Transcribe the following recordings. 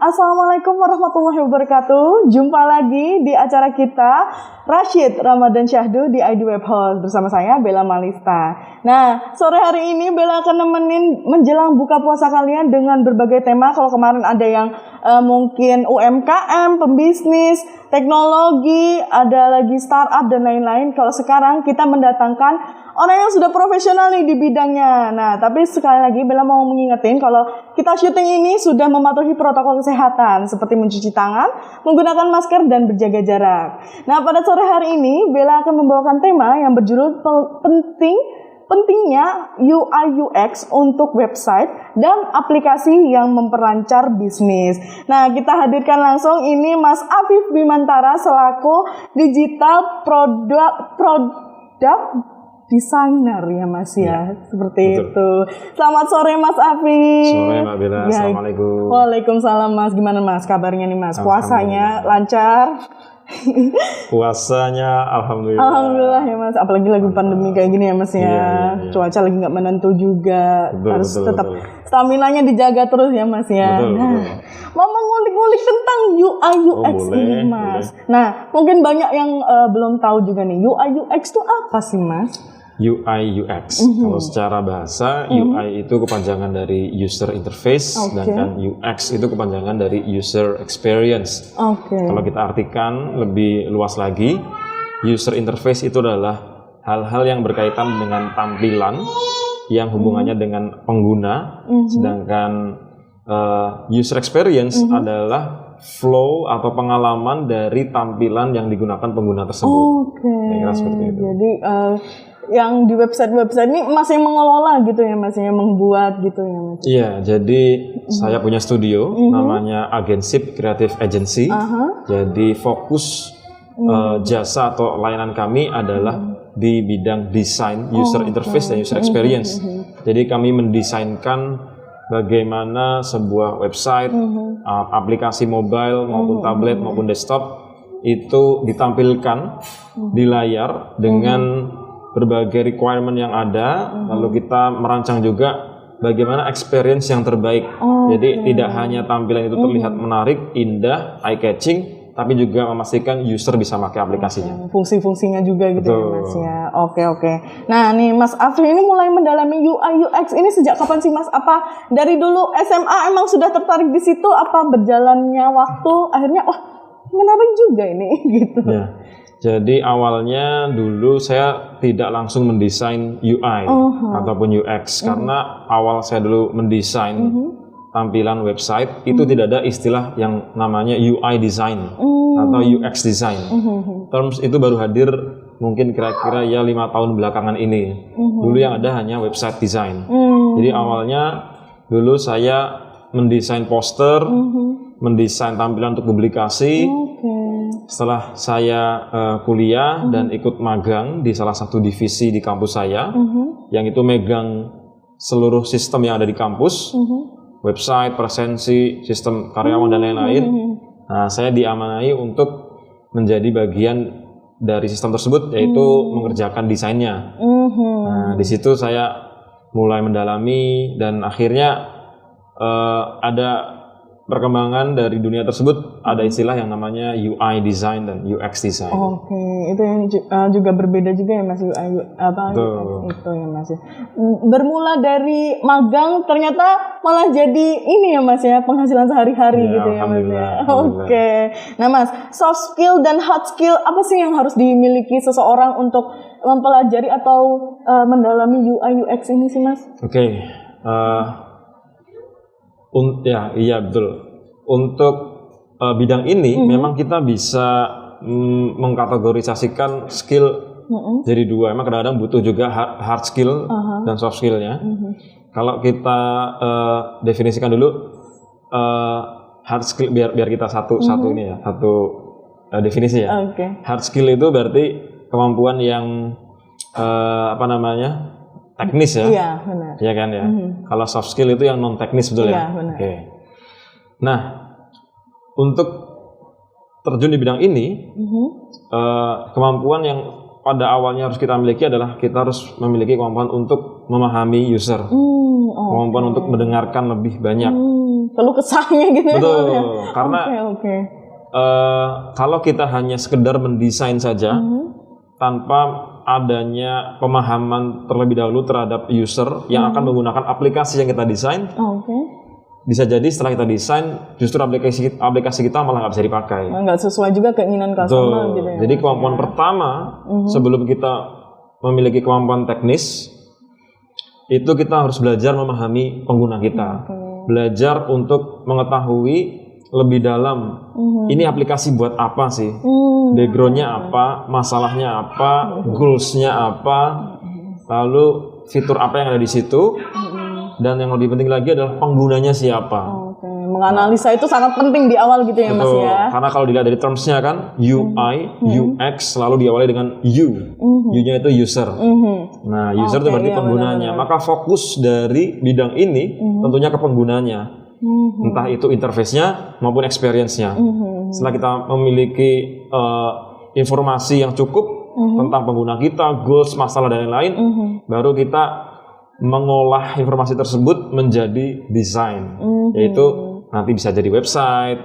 Assalamualaikum warahmatullahi wabarakatuh. Jumpa lagi di acara kita Rashid Ramadan Syahdu di ID Web House bersama saya Bella Malista. Nah, sore hari ini Bella akan nemenin menjelang buka puasa kalian dengan berbagai tema. Kalau kemarin ada yang mungkin UMKM, pembisnis, teknologi, ada lagi startup dan lain-lain. Kalau sekarang kita mendatangkan orang yang sudah profesional nih di bidangnya. Nah, tapi sekali lagi Bella mau mengingetin kalau kita syuting ini sudah mematuhi protokol kesehatan seperti mencuci tangan, menggunakan masker dan berjaga jarak. Nah, pada sore hari ini Bella akan membawakan tema yang berjudul pentingnya UI UX untuk website dan aplikasi yang memperlancar bisnis. Nah, kita hadirkan langsung ini Mas Afif Bimantara selaku digital product desainer ya Mas ya, seperti betul. Itu. Selamat sore Mas Afif. Sore Mbak Bella, ya. Assalamualaikum. Waalaikumsalam Mas, gimana Mas kabarnya nih Mas? Puasanya lancar? Puasanya alhamdulillah. Alhamdulillah ya Mas, apalagi lagi pandemi kayak gini ya Mas ya. Iya. Cuaca lagi nggak menentu juga, harus tetap stamina-nya dijaga terus ya Mas ya. Betul. Mau mengulik-ngulik tentang UI UX ini Mas. Boleh. Nah, mungkin banyak yang belum tahu juga nih, UI UX itu apa sih Mas? UI UX, kalau secara bahasa UI itu kepanjangan dari user interface, sedangkan UX itu kepanjangan dari user experience. Kalau kita artikan lebih luas lagi, user interface itu adalah hal-hal yang berkaitan dengan tampilan yang hubungannya dengan pengguna, sedangkan user experience adalah flow atau pengalaman dari tampilan yang digunakan pengguna tersebut. Kira-kira seperti itu. Jadi yang di website ini masih mengelola gitu ya Mas, yang membuat gitu ya Mas. Iya, jadi saya punya studio namanya Agensip Creative Agency. Jadi fokus jasa atau layanan kami adalah di bidang desain, user interface dan user experience. Jadi kami mendesainkan bagaimana sebuah website, aplikasi mobile maupun tablet maupun desktop itu ditampilkan di layar dengan berbagai requirement yang ada, lalu kita merancang juga bagaimana experience yang terbaik. Jadi tidak hanya tampilan itu terlihat menarik, indah, eye catching, tapi juga memastikan user bisa pakai aplikasinya. Fungsi-fungsinya juga gitu ya Mas ya. Oke. Nah nih Mas Afif ini mulai mendalami UI UX ini sejak kapan sih Mas? Apa dari dulu SMA emang sudah tertarik di situ? Apa berjalannya waktu akhirnya wah menarik juga ini gitu? Ya. Jadi awalnya dulu saya tidak langsung mendesain UI ataupun UX karena awal saya dulu mendesain tampilan website itu tidak ada istilah yang namanya UI design atau UX design. Terms itu baru hadir mungkin kira-kira ya 5 tahun belakangan ini. Dulu yang ada hanya website design. Jadi awalnya dulu saya mendesain poster, mendesain tampilan untuk publikasi. Setelah saya kuliah dan ikut magang di salah satu divisi di kampus saya, yang itu megang seluruh sistem yang ada di kampus, website, presensi, sistem karyawan dan lain-lain. Nah, saya diamanai untuk menjadi bagian dari sistem tersebut, yaitu mengerjakan desainnya. Nah, di situ saya mulai mendalami dan akhirnya ada perkembangan dari dunia tersebut, ada istilah yang namanya UI design dan UX design. Itu yang juga berbeda juga ya Mas, UI UX itu ya Mas. Bermula dari magang ternyata malah jadi ini ya Mas ya, penghasilan sehari-hari gitu ya Mas ya. Nah Mas, soft skill dan hard skill apa sih yang harus dimiliki seseorang untuk mempelajari atau mendalami UI UX ini sih Mas? Iya betul. Untuk bidang ini memang kita bisa mengkategorisasikan skill jadi dua. Emang kadang-kadang butuh juga hard skill dan soft skillnya. Kalau kita definisikan dulu hard skill biar kita satu definisi ya. Hard skill itu berarti kemampuan yang teknis ya. Iya, benar. Iya kan ya. Kalau soft skill itu yang non teknis betul Iya, ya. benar. Oke. Nah, untuk terjun di bidang ini, kemampuan yang pada awalnya harus kita miliki adalah kita harus memiliki kemampuan untuk memahami user, kemampuan untuk mendengarkan lebih banyak. Perlu kesahnya gitu. Betul, ya. karena kalau kita hanya sekedar mendesain saja tanpa adanya pemahaman terlebih dahulu terhadap user yang akan menggunakan aplikasi yang kita desain, bisa jadi setelah kita desain justru aplikasi kita malah nggak bisa dipakai. Nggak sesuai juga keinginan customer gitu ya. Jadi kemampuan pertama sebelum kita memiliki kemampuan teknis itu kita harus belajar memahami pengguna kita, belajar untuk mengetahui lebih dalam ini aplikasi buat apa sih, backgroundnya apa, masalahnya apa, goalsnya apa, lalu fitur apa yang ada di situ. Dan yang lebih penting lagi adalah penggunanya siapa. Menganalisa itu sangat penting di awal gitu ya. Betul. Mas ya. Karena kalau dilihat dari termsnya kan UI, UX selalu diawali dengan U. U-nya itu user. Nah, user itu berarti penggunanya. Benar. Maka fokus dari bidang ini tentunya ke penggunanya. Entah itu interface-nya maupun experience-nya. Setelah kita memiliki informasi yang cukup tentang pengguna kita, goals, masalah dan lain-lain, baru kita mengolah informasi tersebut menjadi desain, yaitu nanti bisa jadi website,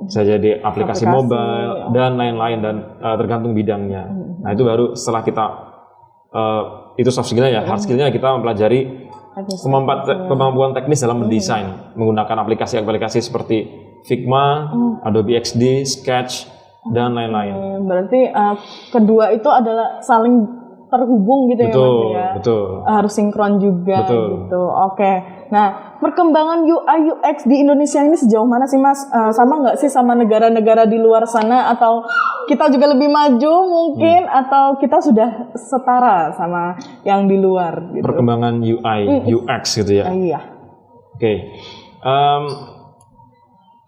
bisa jadi aplikasi mobile dan lain-lain dan tergantung bidangnya. Nah itu baru setelah kita itu soft skillnya ya, hard skillnya kita mempelajari kemampuan teknis dalam mendesain menggunakan aplikasi-aplikasi seperti Figma, Adobe XD, Sketch dan lain-lain. Berarti kedua itu adalah saling terhubung gitu ya Mas ya. Betul. Harus sinkron juga gitu. Oke. Nah, perkembangan UI UX di Indonesia ini sejauh mana sih Mas? Sama nggak sih sama negara-negara di luar sana atau kita juga lebih maju mungkin atau kita sudah setara sama yang di luar gitu. Perkembangan UI UX gitu ya. Iya. Oke.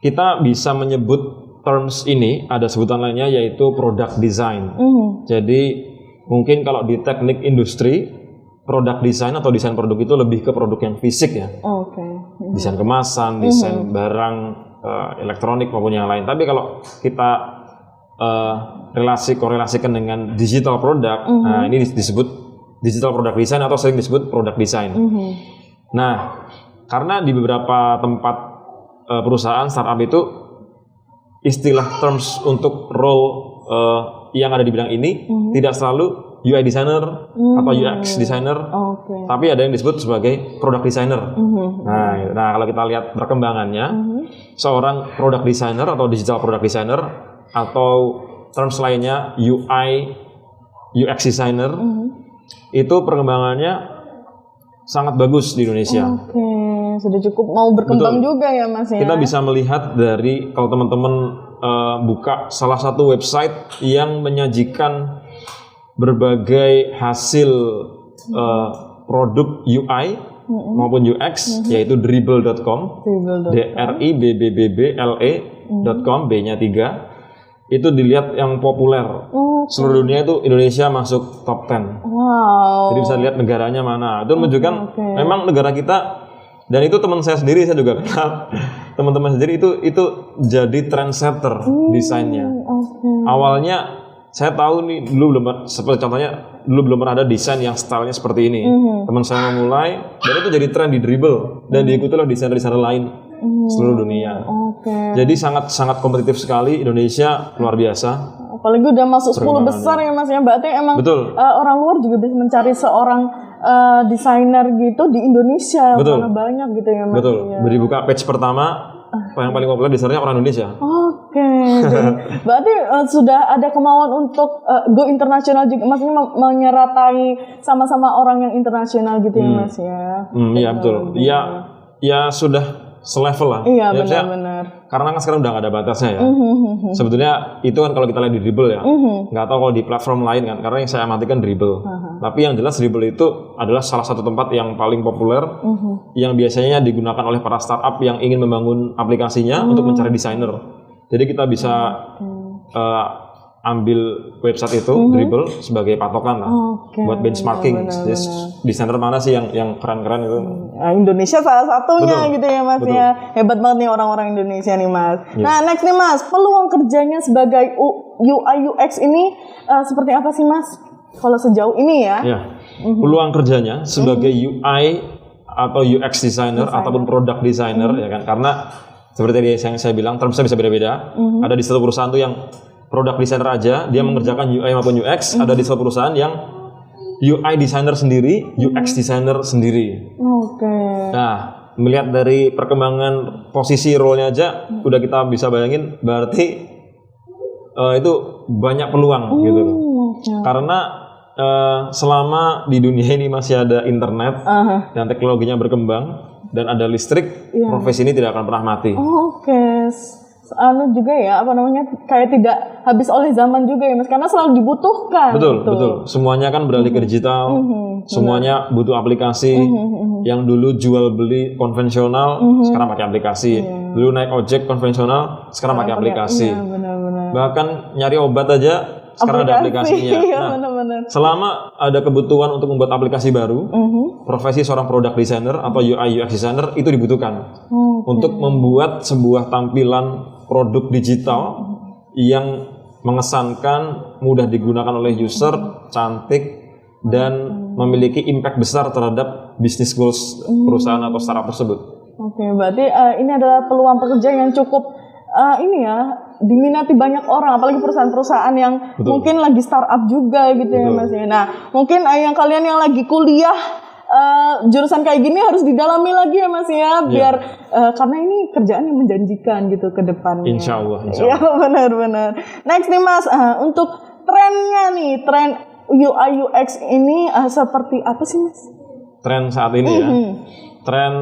Kita bisa menyebut terms ini ada sebutan lainnya yaitu product design. Jadi mungkin kalau di teknik industri, produk desain atau desain produk itu lebih ke produk yang fisik ya. Desain kemasan, desain barang elektronik maupun yang lain. Tapi kalau kita korelasikan dengan digital product, nah ini disebut digital product design atau sering disebut product design. Nah, karena di beberapa tempat perusahaan startup itu istilah terms untuk role yang ada di bidang ini tidak selalu UI designer atau UX designer, tapi ada yang disebut sebagai product designer. Nah, kalau kita lihat perkembangannya, seorang product designer atau digital product designer atau terms lainnya UI UX designer itu perkembangannya sangat bagus di Indonesia. Sudah cukup mau berkembang juga ya Mas ya. Kita bisa melihat dari kalau teman-teman buka salah satu website yang menyajikan berbagai hasil produk UI maupun UX yaitu dribble.com, dribbble.com, B-nya 3. Itu dilihat yang populer. Seluruh dunia itu Indonesia masuk top 10. Jadi bisa lihat negaranya mana. Itu menunjukkan memang negara kita, dan itu teman saya sendiri, saya juga kenal teman-teman sendiri itu jadi trendsetter desainnya. Awalnya saya tahu nih dulu belum, seperti contohnya dulu belum pernah ada desain yang stylenya seperti ini. Teman saya memulai dan itu jadi tren di Dribbble dan diikuti oleh desainer-desainer lain seluruh dunia. Jadi sangat kompetitif sekali Indonesia, luar biasa. Apalagi udah masuk 10 besar ya Mas ya. Berarti emang orang luar juga bisa mencari seorang desainer gitu di Indonesia. Karena banyak gitu ya Mas. Betul. Dibuka page pertama yang paling populer desainernya orang Indonesia. Berarti sudah ada kemauan untuk go internasional juga, maksudnya menyeratai sama-sama orang yang internasional gitu ya Mas ya. Iya betul. Ya sudah selevel lah. Iya benar-benar. Karena kan sekarang udah nggak ada batasnya ya. Sebetulnya itu kan kalau kita lihat di Dribbble ya, nggak tahu kalau di platform lain kan. Karena yang saya amatikan Dribbble. Tapi yang jelas Dribbble itu adalah salah satu tempat yang paling populer, yang biasanya digunakan oleh para startup yang ingin membangun aplikasinya untuk mencari desainer. Jadi kita bisa ambil website itu Dribbble sebagai patokan lah buat benchmarking. Desainer mana sih yang keren-keren itu? Indonesia salah satunya gitu ya Mas ya. Hebat banget nih orang-orang Indonesia nih Mas. Nah next nih Mas, peluang kerjanya sebagai UI UX ini seperti apa sih Mas? Kalau sejauh ini ya? Peluang kerjanya sebagai UI atau UX designer ataupun product designer ya kan, karena seperti yang saya bilang termsnya bisa beda-beda. Ada di satu perusahaan tuh yang product designer aja dia mengerjakan UI maupun UX, ada di satu perusahaan yang UI designer sendiri, UX designer sendiri. Nah, melihat dari perkembangan posisi role-nya aja udah kita bisa bayangin berarti itu banyak peluang gitu. Karena selama di dunia ini masih ada internet dan teknologinya berkembang dan ada listrik, profesi ini tidak akan pernah mati. Juga ya, kayak tidak habis oleh zaman juga ya Mas, karena selalu dibutuhkan. Betul. Semuanya kan beralih ke digital, semuanya butuh aplikasi. Yang dulu jual beli konvensional, sekarang pakai aplikasi. Dulu naik ojek konvensional, sekarang pakai aplikasi. Bahkan nyari obat aja sekarang ada aplikasinya. Selama ada kebutuhan untuk membuat aplikasi baru, profesi seorang product designer atau UI UX designer itu dibutuhkan untuk membuat sebuah tampilan produk digital yang mengesankan, mudah digunakan oleh user, cantik, dan memiliki impact besar terhadap bisnis goals perusahaan atau startup tersebut. Berarti ini adalah peluang pekerjaan yang cukup diminati banyak orang, apalagi perusahaan-perusahaan yang mungkin lagi startup juga gitu ya Mas ya. Nah, mungkin yang kalian yang lagi kuliah jurusan kayak gini harus didalami lagi ya Mas ya, biar karena ini kerjaan yang menjanjikan gitu ke depannya. Insya Allah. Ya benar. Next nih Mas, untuk trennya nih, tren UI UX ini seperti apa sih Mas? Tren saat ini ya. Tren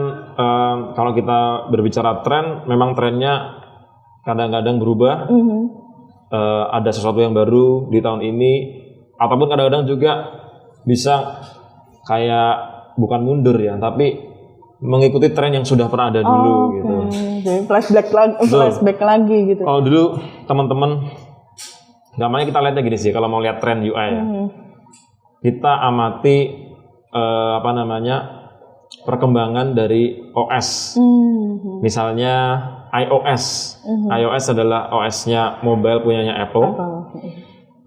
kalau kita berbicara tren, memang trennya kadang-kadang berubah. Ada sesuatu yang baru di tahun ini, ataupun kadang-kadang juga bisa kayak bukan mundur ya, tapi mengikuti tren yang sudah pernah ada dulu gitu. Jadi flashback lagi gitu. Kalau dulu teman-teman, gampangnya kita lihatnya gini sih, kalau mau lihat tren UI ya, kita amati perkembangan dari OS. Misalnya iOS. iOS adalah OS-nya mobile punyanya Apple.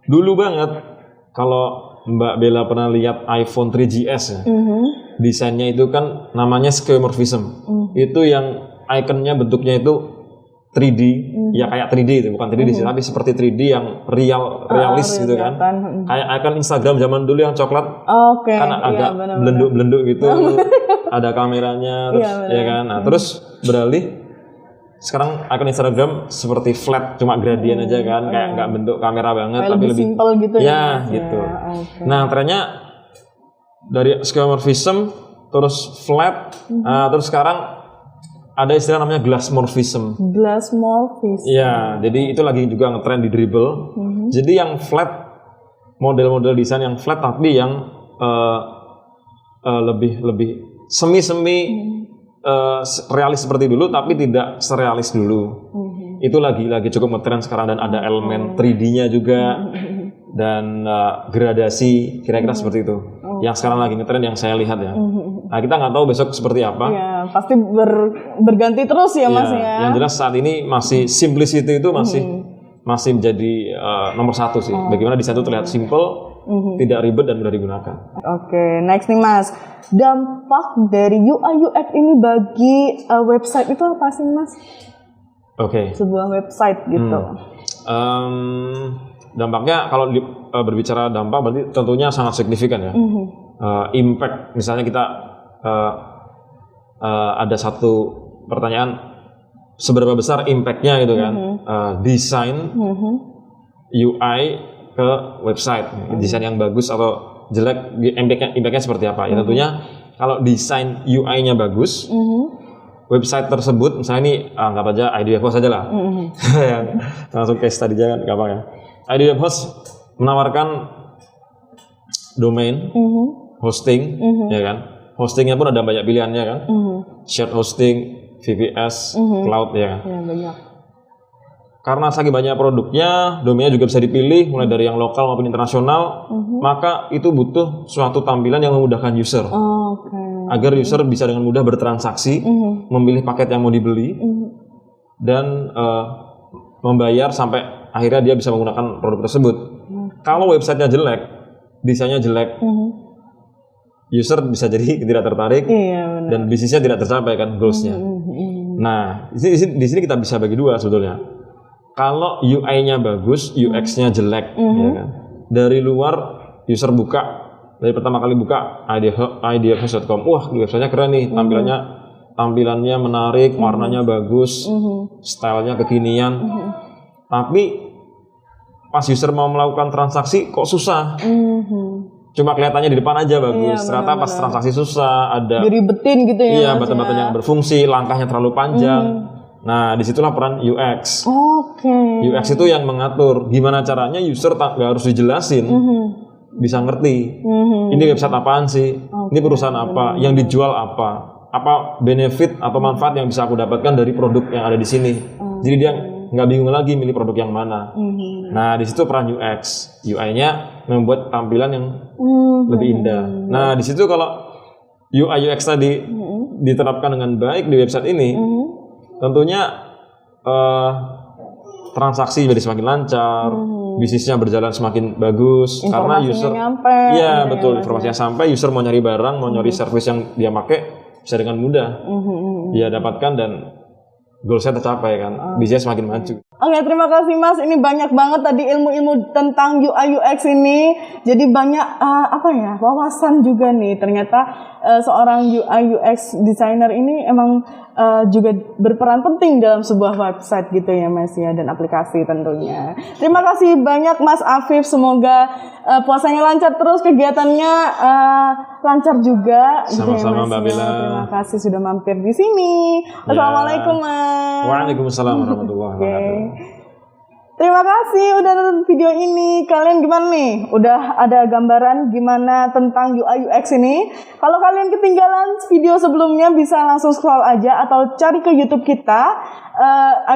Dulu banget kalau Mbak Bella pernah lihat iPhone 3GS ya. Desainnya itu kan namanya skeuomorphism. Itu yang ikonnya bentuknya itu 3D, ya kayak 3D itu, bukan 3D sih, tapi seperti 3D yang realis gitu kan. Kayak icon Instagram zaman dulu yang coklat. Kan agak belenduk-belenduk gitu. Ada kameranya terus ya kan. Nah, terus beralih sekarang icon Instagram seperti flat, cuma gradient aja kan, kayak nggak bentuk kamera banget, kayak tapi lebih simple gitu ya gitu. Nah, trennya dari skeuomorphism terus flat, terus sekarang ada istilah namanya glassmorphism. Ya, jadi itu lagi juga ngetren di Dribbble. Jadi yang flat, model-model desain yang flat tapi yang lebih semi realis seperti dulu tapi tidak serealis dulu. Itu lagi cukup ngetren sekarang, dan ada elemen 3D-nya juga dan gradasi kira-kira seperti itu. Yang sekarang lagi ngetren yang saya lihat ya. Nah, kita nggak tahu besok seperti apa. Ya, pasti berganti terus ya Mas ya. Yang jelas saat ini masih simplicity itu masih menjadi nomor satu sih. Bagaimana desain itu terlihat simple, tidak ribet dan mudah digunakan. Next nih Mas, dampak dari UI UX ini bagi website itu apa sih Mas? Sebuah website gitu. Dampaknya kalau berbicara dampak berarti tentunya sangat signifikan ya. Impact, misalnya kita ada satu pertanyaan, seberapa besar impact-nya gitu kan, desain UI ke website, desain yang bagus atau jelek, impact-nya seperti apa? Ya tentunya kalau desain UI-nya bagus, website tersebut, misalnya ini anggap aja ID Web Host aja lah, langsung case tadi aja kan, gampang ya. ID Web Host menawarkan domain, hosting, ya kan. Hostingnya pun ada banyak pilihannya kan, shared hosting, VPS, cloud ya kan. Banyak. karena saking banyak produknya, domainnya juga bisa dipilih mulai dari yang lokal maupun internasional, maka itu butuh suatu tampilan yang memudahkan user. Agar user bisa dengan mudah bertransaksi, memilih paket yang mau dibeli, dan membayar sampai akhirnya dia bisa menggunakan produk tersebut. Kalau websitenya jelek, desainnya jelek, user bisa jadi tidak tertarik, dan bisnisnya tidak tercapai kan goals-nya. Nah, di sini kita bisa bagi dua sebetulnya. Kalau UI-nya bagus, UX-nya jelek, ya kan? Dari luar user buka, dari pertama kali buka ideahost.com, wah websitenya keren nih, tampilannya menarik, warnanya bagus, stylenya kekinian. Tapi pas user mau melakukan transaksi kok susah. Cuma kelihatannya di depan aja bagus, ternyata pas transaksi susah, ada diribetin gitu ya. Iya, bata-batanya yang berfungsi, langkahnya terlalu panjang. Nah, disitulah peran UX. UX itu yang mengatur gimana caranya user nggak harus dijelasin, bisa ngerti. Ini website apaan sih? Ini perusahaan apa? Yang dijual apa benefit atau manfaat yang bisa aku dapatkan dari produk yang ada di sini. Jadi dia nggak bingung lagi milih produk yang mana. Nah, di situ peran UX. UI-nya membuat tampilan yang lebih indah. Nah, di situ kalau UI UX tadi diterapkan dengan baik di website ini, tentunya transaksi jadi semakin lancar, bisnisnya berjalan semakin bagus karena user nyampe, informasinya sampai, user mau nyari barang, mau nyari service yang dia pakai bisa dengan mudah dia dapatkan dan goalsnya tercapai kan, bisnisnya semakin maju. Oke, terima kasih Mas. Ini banyak banget tadi ilmu-ilmu tentang UI UX ini. Jadi banyak wawasan juga nih. Ternyata seorang UI UX designer ini emang juga berperan penting dalam sebuah website gitu ya Mas ya, dan aplikasi tentunya. Terima kasih banyak Mas Afif. Semoga puasanya lancar terus, kegiatannya lancar juga. Sama-sama Mbak Bella. Terima kasih sudah mampir di sini. Assalamualaikum Mas. Waalaikumsalam warahmatullahi wabarakatuh. Terima kasih udah nonton video ini. Kalian gimana nih? Udah ada gambaran gimana tentang UI UX ini? Kalau kalian ketinggalan video sebelumnya bisa langsung scroll aja atau cari ke YouTube kita,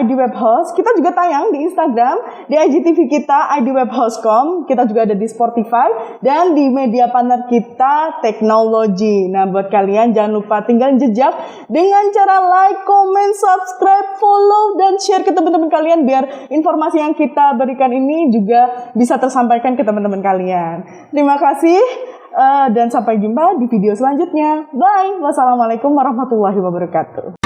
ID Web Host. Kita juga tayang di Instagram, di IGTV kita idwebhost.com. Kita juga ada di Spotify dan di media partner kita Teknologi. Nah, buat kalian jangan lupa tinggalin jejak dengan cara like, comment, subscribe, follow dan share ke teman-teman kalian biar informasi yang kita berikan ini juga bisa tersampaikan ke teman-teman kalian. Terima kasih dan sampai jumpa di video selanjutnya. Bye. Wassalamualaikum warahmatullahi wabarakatuh.